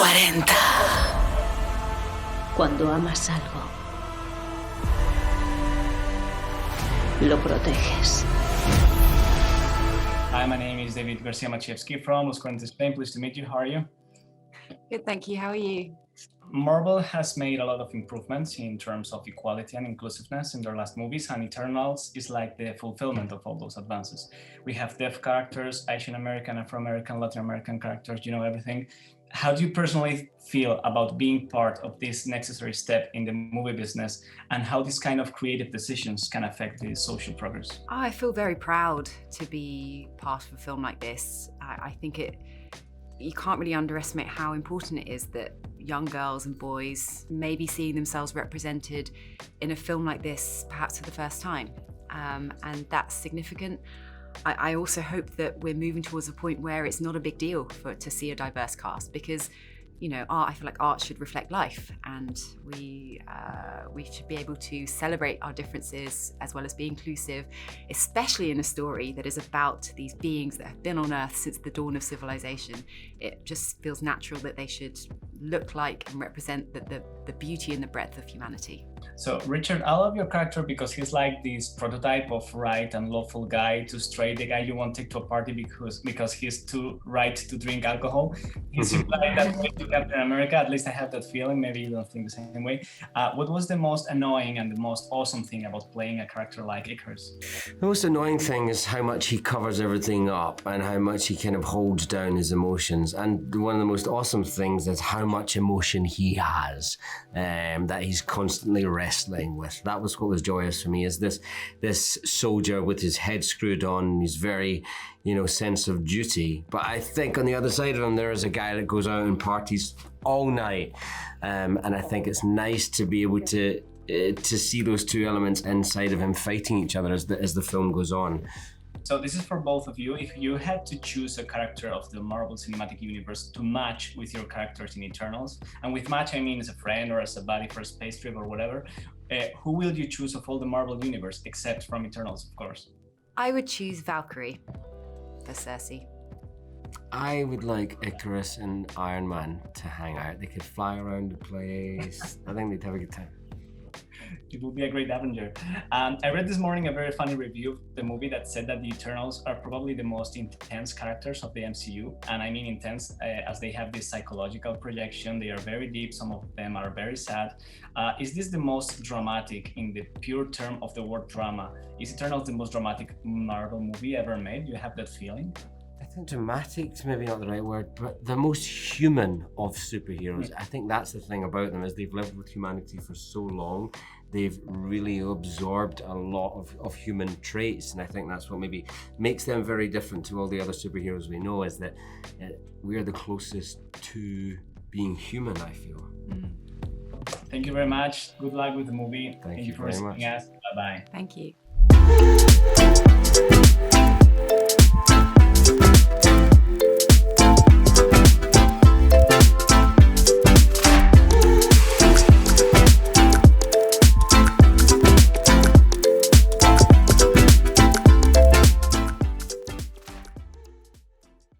LOS40. Cuando amas algo, lo proteges. Hi, my name is David Garcia Maciejewski from LOS40 Spain. Pleased to meet you. How are you? Good, thank you. How are you? Marvel has made a lot of improvements in terms of equality and inclusiveness in their last movies, and Eternals is like the fulfillment of all those advances. We have deaf characters, Asian American, Afro-American, Latin American characters, everything. How do you personally feel about being part of this necessary step in the movie business, and how these kind of creative decisions can affect the social progress? I feel very proud to be part of a film like this. I think you can't really underestimate how important it is that young girls and boys may be seeing themselves represented in a film like this, perhaps for the first time. And that's significant. I also hope that we're moving towards a point where it's not a big deal to see a diverse cast, because I feel like art should reflect life, and we should be able to celebrate our differences as well as be inclusive, especially in a story that is about these beings that have been on Earth since the dawn of civilization. It just feels natural that they should look like and represent the beauty and the breadth of humanity. So Richard, I love your character because he's like this prototype of right and lawful guy, too straight, the guy you won't take to a party because he's too right to drink alcohol. He's like that way to Captain America, at least I have that feeling, maybe you don't think the same way. What was the most annoying and the most awesome thing about playing a character like Ikarus? The most annoying thing is how much he covers everything up and how much he kind of holds down his emotions. And one of the most awesome things is how much emotion he has, that he's constantly wrestling with. That was what was joyous for me, is this soldier with his head screwed on, his very sense of duty. But I think on the other side of him there is a guy that goes out and parties all night, and I think it's nice to be able to see those two elements inside of him fighting each other as the film goes on. So this is for both of you. If you had to choose a character of the Marvel Cinematic Universe to match with your characters in Eternals, and with match I mean as a friend or as a buddy for a space trip or whatever, who will you choose of all the Marvel Universe, except from Eternals, of course? I would choose Valkyrie for Sersi. I would like Ikarus and Iron Man to hang out. They could fly around the place. I think they'd have a good time. It would be a great Avenger. I read this morning a very funny review of the movie that said that the Eternals are probably the most intense characters of the MCU. And I mean intense as they have this psychological projection. They are very deep. Some of them are very sad. Is this the most dramatic in the pure term of the word drama? Is Eternals the most dramatic Marvel movie ever made? Do you have that feeling? I think dramatic's maybe not the right word, but the most human of superheroes. I think that's the thing about them, is they've lived with humanity for so long. They've really absorbed a lot of human traits, and I think that's what maybe makes them very different to all the other superheroes we know, is that we are the closest to being human, I feel. Thank you very much. Good luck with the movie. Thank you for very much. Us. Bye-bye. Thank you.